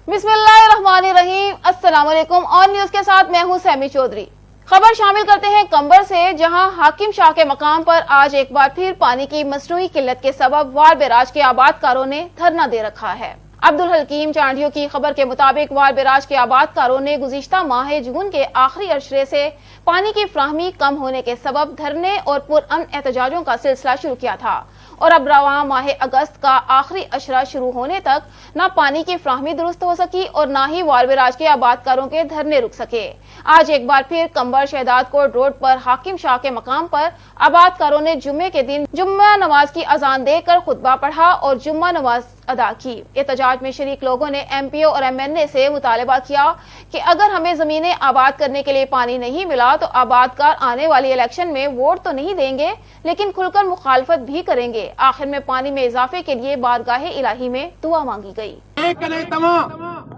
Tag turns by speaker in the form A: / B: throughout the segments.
A: बिस्मिल्लाहिर्रहमानिर्रहीम। अस्सलाम वालेकुम। ऑन न्यूज के साथ मैं हूं सैमी चौधरी। खबर शामिल करते हैं कंबर से, जहां हाकिम शाह के मकाम पर आज एक बार फिर पानी की मसनूई किल्लत के सबब वार बैराज के आबादकारों ने धरना दे रखा है। अब्दुल हकीम चांडियों की खबर के मुताबिक वार बैराज के आबादकारों ने गुज़िश्ता माह जून के आखिरी अशरे से पानी की फ्राहमी कम होने के सबब धरने और पुरअमन एहतजाजों का सिलसिला शुरू किया था और अब रवां माह अगस्त का आखिरी अशरा शुरू होने तक न पानी की फ्राहमी दुरुस्त हो सकी और न ही वार बैराज के आबादकारों के धरने रुक सके। आज एक बार फिर कंबर शहदाद कोट रोड पर हाकिम शाह के मकाम पर आबादकारों ने जुम्मे के दिन जुम्मा नमाज की अजान देकर खुतबा पढ़ा और जुम्मा नमाज अदा की। एहतजाज में शरीक लोगों ने MPO और MNA से मुतालबा किया कि अगर हमें जमीनें आबाद करने के लिए पानी नहीं मिला तो आबादकार आने वाली इलेक्शन में वोट तो नहीं देंगे लेकिन खुलकर मुखालफत भी करेंगे। आखिर में पानी में इजाफे के लिए बारगाहे इलाही में दुआ मांगी गई।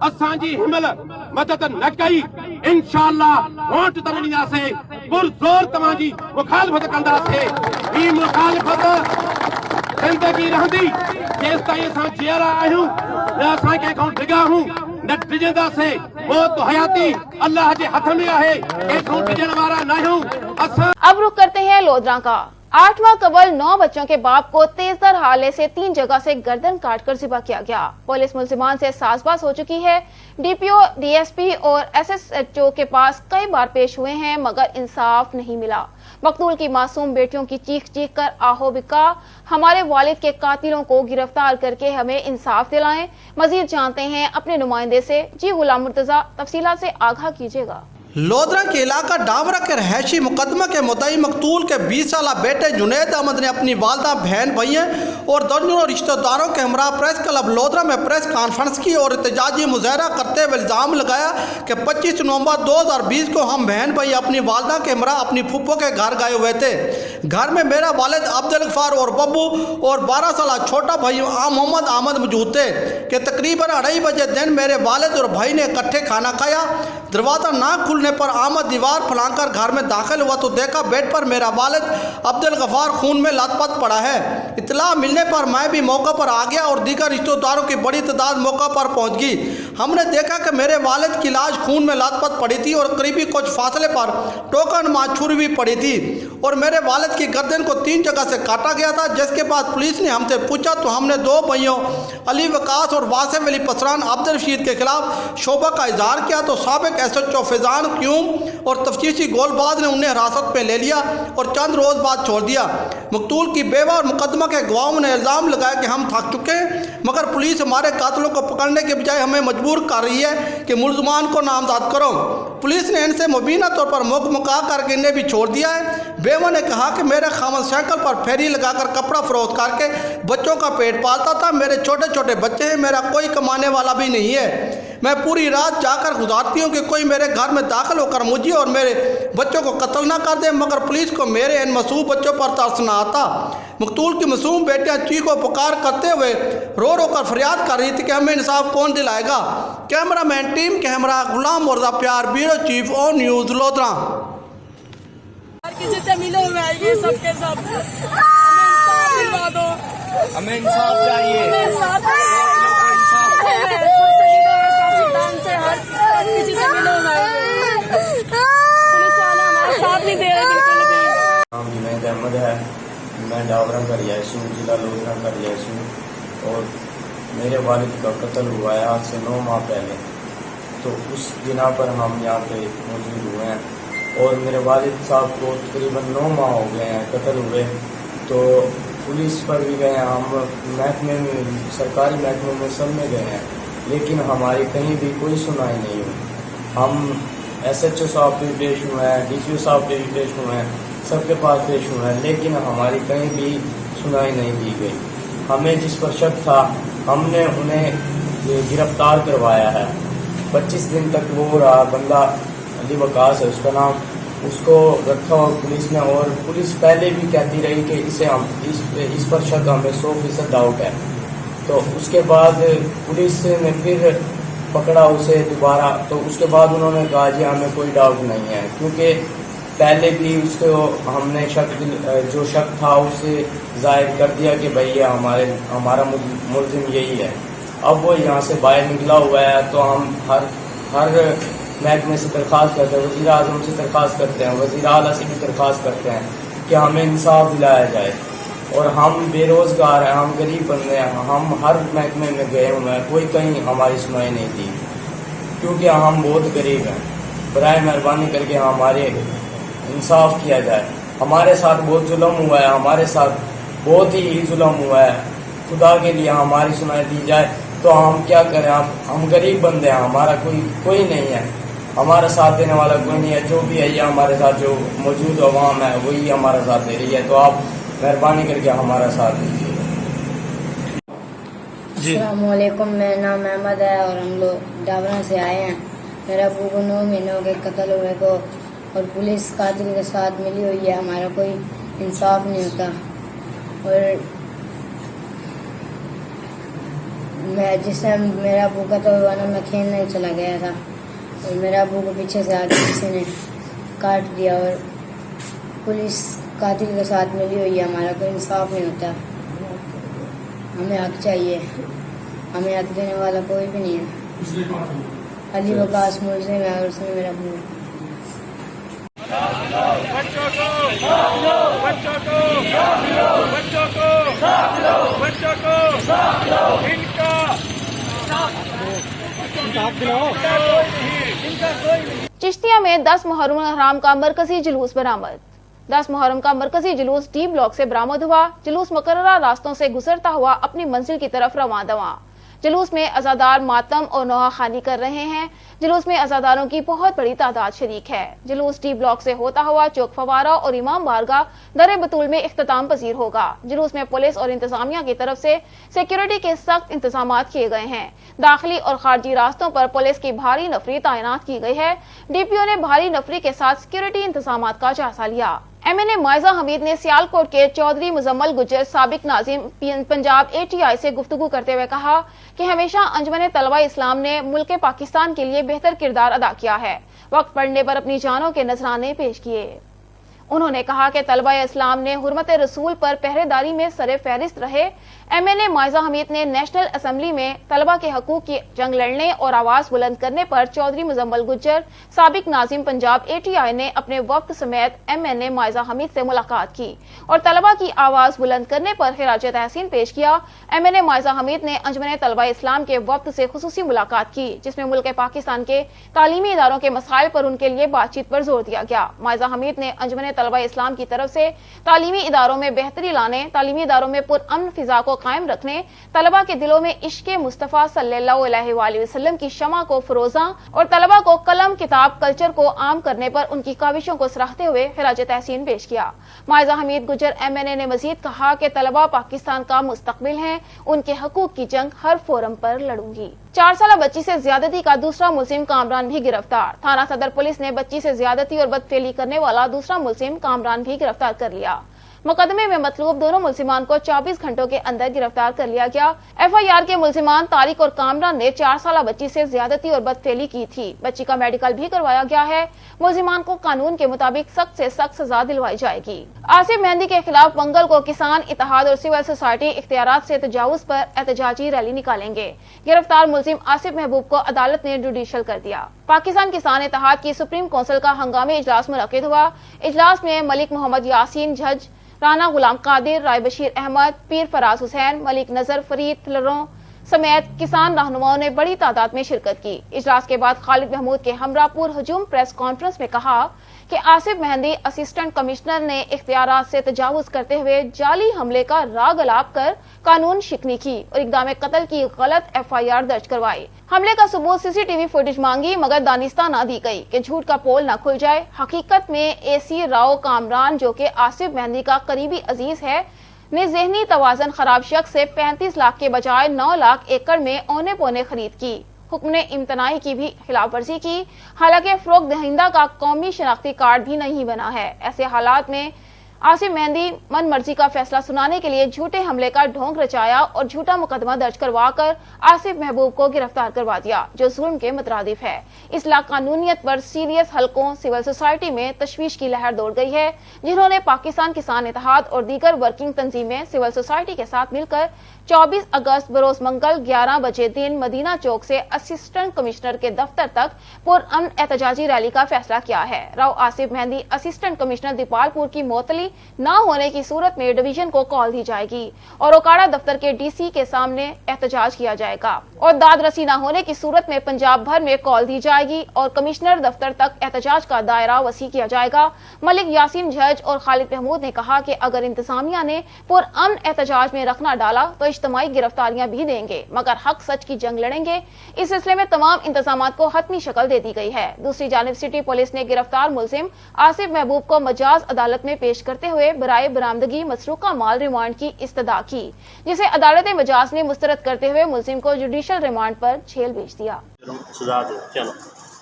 B: असांजी हिमल मदद न कई इंशाअल्लाह वोट तमनीना से पुरजोर तमाजी मुखालफत कंदासे। ई मुखालफत जिंदगी रहंदी जेस ताईं असां जियरा आहियूं या असां के कोन डिगा हूं न डिजंदा से मौत हयाती अल्लाह जे हथ में आहे। एठों डिजण वारा न हूं असां।
A: अब रुक करते हैं लोधरा का। 8वां कबल 9 बच्चों के बाप को तेजतर हाले से 3 जगह से गर्दन काटकर ज़िबा किया गया। पुलिस मुल्जिमान से साज़बाज़ हो चुकी है। DPO, DSP और SSHO के पास कई बार पेश हुए हैं मगर इंसाफ नहीं मिला। मकतूल की मासूम बेटियों की चीख चीख कर आहो बिका। हमारे वालिद के कातिलों को गिरफ्तार करके हमें इंसाफ दिलाएं। मजीद जानते हैं अपने नुमाइंदे से। जी गुलाम मुर्तजा, तफसीलात से आगाह कीजिएगा।
C: लोधरा के इलाका डाबरा के रहायशी मुकदमा के मुद्दई मकतूल के 20 साल बेटे जुनैद अहमद ने अपनी वालदा, बहन, भैया और दर्जनों रिश्तेदारों के हमरा प्रेस क्लब लोधरा में प्रेस कॉन्फ्रेंस की और एहतजाजी मुजाहरा करते हुए इल्ज़ाम लगाया कि 25 नवंबर 2020 को हम बहन भाई अपनी वालदा के हमरा अपनी फुप्पो के घर गए हुए थे। घर में मेरा वालिद अब्दुल गफ्फार और बब्बू और 12 साल छोटा भाई मोहम्मद अहमद मौजूद थे कि तकरीबन 2:30 बजे दिन मेरे वालिद और भाई ने इकट्ठे खाना खाया। दरवाज़ा ना खुलने पर आमद दीवार फलांकर घर में दाखिल हुआ तो देखा बेड पर मेरा वालिद अब्दुल गफ्फार खून में लथपथ पड़ा है। इतला मिलने पर मैं भी मौका पर आ गया और दीगर रिश्तेदारों की बड़ी तादाद मौका पर पहुंच गई। हमने देखा कि मेरे वालिद की लाश खून में लथपथ पड़ी थी और करीबी कुछ फासले पर टोकन छुरी भी पड़ी थी और मेरे वालिद की गर्दन को 3 जगह से काटा गया था। जिसके बाद पुलिस ने हमसे पूछा तो हमने 2 भाइयों अली वकास और वासिफ अली पसरान अब्दुल रशीद के खिलाफ शोबा का इजहार किया तो साबिक SHO फैजान क्यूम और तफ्तीशी गोलबाज ने उन्हें हिरासत में ले लिया और चंद रोज बाद छोड़ दिया। मकतूल की बेवा और मुकदमा के गवाहों ने इल्ज़ाम लगाया कि हम थक चुके हैं मगर पुलिस हमारे कातिलों को पकड़ने के बजाय हमें मजबूर कर रही है कि मुल्ज़मान को नामजद करो। पुलिस ने इनसे मुबीना तौर पर मुका करके इन्हें भी छोड़ दिया है। बेवा ने कहा कि मेरे खामद साइकिल पर फेरी लगाकर कपड़ा फरोख्त करके बच्चों का पेट पालता था। मेरे छोटे छोटे बच्चे हैं, मेरा कोई कमाने वाला भी नहीं है। मैं पूरी रात जाकर गुजारती हूँ कि कोई मेरे घर में दाखिल होकर मुझे और मेरे बच्चों को कत्ल ना कर दे मगर पुलिस को मेरे इन मासूम बच्चों पर तरस ना आता। मकतूल की मासूम बेटियां चीखो पुकार करते हुए रो रो कर फरियाद कर रही थी कि हमें इंसाफ कौन दिलाएगा। Cameraman team camera Ghulam Mirza प्यार, ब्यूरो चीफ ऑन न्यूज लोधरा।
D: किसी से मिले हुए हैं ये सब के सब, हमें इंसाफ चाहिए, किसी से मिले हुए पुलिस वाले हमारा साथ नहीं दे रहे बिल्कुल भी।
E: नाम जुनैद अहमद है, मैं डाबरा का रिहायशी हूँ, जिला लोधरा का रिहायशी हूँ और मेरे वालिद का कत्ल हुआ है आज से 9 माह पहले। तो उस दिना पर हम यहाँ पे मौजूद हुए हैं और मेरे वालिद साहब को तकरीबन 9 माह हो गए हैं कत्ल हुए। तो पुलिस पर भी गए हैं, हम महकमे में, सरकारी महकमे में सब में गए हैं लेकिन हमारी कहीं भी कोई सुनाई नहीं हुई। हम SHO साहब पे पेश हुए हैं, DPO साहब पे भी पेश हुए हैं, सबके पास पेश हुए हैं लेकिन हमारी कहीं भी सुनाई नहीं दी गई। हमें जिस पर शक था हमने उन्हें गिरफ्तार करवाया है। 25 दिन तक वो रहा बंदा, अली वकास है उसका नाम, उसको रखा और पुलिस ने, और पुलिस पहले भी कहती रही कि इसे हम इस पर शक हमें 100% डाउट है। तो उसके बाद पुलिस ने फिर पकड़ा उसे दोबारा, तो उसके बाद उन्होंने कहा जी हमें कोई डाउट नहीं है क्योंकि पहले भी उसको हमने जो शक था उसे जाहिर कर दिया कि भाई ये हमारा मुल्जिम यही है। اب وہ یہاں سے باہر نکلا ہوا ہے تو ہم ہر محکمے سے درخواست کرتے ہیں, وزیر اعظم سے درخواست کرتے ہیں, وزیر اعلیٰ سے بھی درخواست کرتے ہیں کہ ہمیں انصاف دلایا جائے. اور ہم بے روزگار ہیں, ہم غریب بندے ہیں, ہم ہر محکمے میں گئے ہوئے ہیں, کوئی کہیں ہماری سنوائی نہیں دی کیونکہ ہم بہت غریب ہیں. برائے مہربانی کر کے ہمارے انصاف کیا جائے. ہمارے ساتھ بہت ظلم ہوا ہے, ہمارے ساتھ بہت ہی ظلم ہوا ہے. خدا کے لیے ہماری سنائی دی جائے. تو ہم کیا کریں, ہم غریب بندے ہیں, ہمارا کوئی نہیں ہے, ہمارا ساتھ دینے والا کوئی نہیں ہے. جو بھی ہے یہ ہمارے ساتھ جو موجود عوام ہے وہی ہمارا ساتھ دے رہی ہے. تو آپ مہربانی کر کے ہمارا ساتھ دیجیے.
F: السلام علیکم, میرا نام احمد ہے اور ہم لوگ ڈابرا سے آئے ہیں. میرا ابو کو 9 مہینوں کے قتل ہوئے کو اور پولیس قاتل کے ساتھ ملی ہوئی ہے. ہمارا کوئی انصاف نہیں ہوتا. اور میں جس ٹائم میرا ابو قتل ہوا نا, میں کھیلنے چلا گیا تھا اور میرا ابو کو پیچھے سے آگے کسی نے کاٹ دیا اور پولیس قاتل کے ساتھ ملی ہوئی ہے. ہمارا کوئی انصاف نہیں ہوتا. ہمیں حق چاہیے, ہمیں حق دینے والا کوئی بھی نہیں ہے. علی وقاص ملزم ہے اور اس نے میرا ابو
A: چشتیہ میں 10 محرم الحرام کا مرکزی جلوس برآمد. 10 محرم کا مرکزی جلوس ڈی بلاک سے برآمد ہوا. جلوس مقررہ راستوں سے گزرتا ہوا اپنی منزل کی طرف رواں دواں. جلوس میں عزادار ماتم اور نوحہ خوانی کر رہے ہیں. جلوس میں عزاداروں کی بہت بڑی تعداد شریک ہے. جلوس ڈی بلاک سے ہوتا ہوا چوک فوارہ اور امام بارگاہ در بطول میں اختتام پذیر ہوگا. جلوس میں پولیس اور انتظامیہ کی طرف سے سیکیورٹی کے سخت انتظامات کیے گئے ہیں. داخلی اور خارجی راستوں پر پولیس کی بھاری نفری تعینات کی گئی ہے. ڈی پی او نے بھاری نفری کے ساتھ سیکیورٹی انتظامات کا جائزہ لیا. ایم این اے معزہ حمید نے سیالکوٹ کے چودھری مزمل گجر سابق ناظم پنجاب ATI سے گفتگو کرتے ہوئے کہا کہ ہمیشہ انجمن طلبہ اسلام نے ملک پاکستان کے لیے بہتر کردار ادا کیا ہے. وقت پڑنے پر اپنی جانوں کے نذرانے پیش کیے. انہوں نے کہا کہ طلبہ اسلام نے حرمت رسول پر پہرے داری میں سر فہرست رہے. ایم این اے معزہ حمید نے نیشنل اسمبلی میں طلبہ کے حقوق کی جنگ لڑنے اور آواز بلند کرنے پر چودھری مزمل گجر سابق ناظم پنجاب ATI نے اپنے وفد سمیت ایم این اے معزہ حمید سے ملاقات کی اور طلبہ کی آواز بلند کرنے پر خراج تحسین پیش کیا. ایم این اے معزہ حمید نے انجمن طلبہ اسلام کے وفد سے خصوصی ملاقات کی جس میں ملک پاکستان کے تعلیمی اداروں کے مسائل پر ان کے لیے بات چیت پر زور دیا گیا. معزہ حمید نے انجمن طلبہ اسلام کی طرف سے تعلیمی اداروں میں بہتری لانے, تعلیمی اداروں میں پرامن فضا کو قائم رکھنے, طلبہ کے دلوں میں عشق مصطفیٰ صلی اللہ علیہ وآلہ وسلم کی شمع کو فروزاں اور طلبہ کو قلم کتاب کلچر کو عام کرنے پر ان کی کاوشوں کو سراہتے ہوئے خراج تحسین پیش کیا. معزہ حمید گجر ایم این اے نے مزید کہا کہ طلبہ پاکستان کا مستقبل ہیں, ان کے حقوق کی جنگ ہر فورم پر لڑوں گی. 4 سالہ بچی سے زیادتی کا دوسرا ملزم کامران بھی گرفتار. تھانہ صدر پولیس نے بچی سے زیادتی اور بدفعلی کرنے والا دوسرا ملزم کامران بھی گرفتار کر لیا. مقدمے میں مطلوب دونوں ملزمان کو 24 گھنٹوں کے اندر گرفتار کر لیا گیا. FIR کے ملزمان طارق اور کامران نے 4 سالہ بچی سے زیادتی اور بدفعلی کی تھی. بچی کا میڈیکل بھی کروایا گیا ہے. ملزمان کو قانون کے مطابق سخت سے سخت سزا دلوائی جائے گی. آصف مہندی کے خلاف منگل کو کسان اتحاد اور سول سوسائٹی اختیارات سے تجاوز پر احتجاجی ریلی نکالیں گے. گرفتار ملزم آصف محبوب کو عدالت نے جوڈیشل کر دیا. پاکستان کسان اتحاد کی سپریم کونسل کا ہنگامی اجلاس منعقد ہوا. اجلاس میں ملک محمد یاسین جج, رانا غلام قادر, رائے بشیر احمد, پیر فراز حسین, ملک نظر, فرید تلروں سمیت کسان رہنماؤں نے بڑی تعداد میں شرکت کی. اجلاس کے بعد خالد محمود کے ہمراہ پر ہجوم پریس کانفرنس میں کہا کہ آصف مہندی اسسٹنٹ کمشنر نے اختیارات سے تجاوز کرتے ہوئے جعلی حملے کا راگ الاپ کر قانون شکنی کی اور اقدام قتل کی غلط FIR درج کروائی. حملے کا ثبوت CCTV فوٹیج مانگی مگر دانستہ نہ دی گئی کہ جھوٹ کا پول نہ کھل جائے. حقیقت میں AC راؤ کامران جو کہ آصف مہندی کا قریبی عزیز ہے نے ذہنی توازن خراب شخص سے 35 لاکھ کے بجائے 9 لاکھ ایکڑ میں اونے پونے خرید کی. حکم امتناعی کی بھی خلاف ورزی کی. حالانکہ فروخت دہندہ کا قومی شناختی کارڈ بھی نہیں بنا ہے. ایسے حالات میں आसिफ मेहंदी मन मर्जी का फैसला सुनाने के लिए झूठे हमले का ढोंग रचाया और झूठा मुकदमा दर्ज करवाकर आसिफ महबूब को गिरफ्तार करवा दिया, जो जुल्म के मुतरादिफ है। इस लाकानूनियत पर सीरियस हलकों सिविल सोसाइटी में तशवीश की लहर दौड़ गई है, जिन्होंने पाकिस्तान किसान इत्तेहाद और दीगर वर्किंग तंजीमें सिविल सोसाइटी के साथ मिलकर 24 अगस्त बरोज मंगल 11 बजे दिन मदीना चौक से असिस्टेंट कमिश्नर के दफ्तर तक पुरअमन एहतजाजी रैली का फैसला किया है। राव आसिफ मेहंदी असिस्टेंट कमिश्नर दीपालपुर की मुअत्तली न होने की सूरत में डिवीजन को कॉल दी जाएगी और ओकाड़ा दफ्तर के डीसी के सामने एहतजाज किया जाएगा और दाद रसी न होने की सूरत में पंजाब भर में कॉल दी जाएगी और कमिश्नर दफ्तर तक एहतजाज का दायरा वसी किया जाएगा। मलिक यासीन जज और खालिद महमूद ने कहा कि अगर इंतजामिया ने पुरअमन एहतजाज में रखना डाला तो इज्तिमाई गिरफ्तारियां भी देंगे, मगर हक सच की जंग लड़ेंगे। इस सिलसिले में तमाम इंतजामात को हतमी शक्ल दे दी गई है। दूसरी जानिब सिटी पुलिस ने गिरफ्तार मुलजिम आसिफ महबूब को मजाज अदालत में पेश करते हुए बराए बरामदगी मसरूका माल रिमांड की इस्तदा की, जिसे अदालत मजाज ने मुस्तरद करते हुए मुलजिम को जुडिशल रिमांड पर जेल भेज दिया।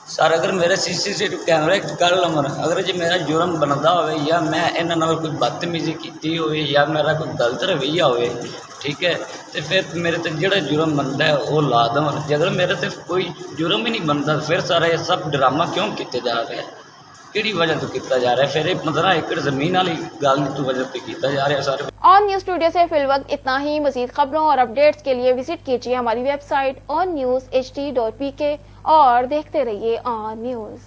G: सर अगर मेरे CCTV कैमरे गल अमर अगर जो मेरा जुर्म बनता हो या मैं इन्हां नाल कोई बदतमीजी की हो या मेरा कोई गलत रवैया हो, ठीक है, तो फिर मेरे ते जो जुर्म बनता है वो ला दम। अगर मेरे ते कोई जुर्म ही नहीं बनता फिर सारा ये सब ड्रामा क्यों किया जा रहा है, किहड़ी वजह तो किया जा रहा है, फिर मतलब एकड़ जमीन वाली गल की वजह से किया जा रहा है सारे।
A: ऑन न्यूज स्टूडियो से फिलवक्त इतना ही। मजीद खबरों और अपडेट्स के लिए विजिट कीजिए हमारी वेबसाइट onnews.hd.pk और देखते रहिए ऑन न्यूज।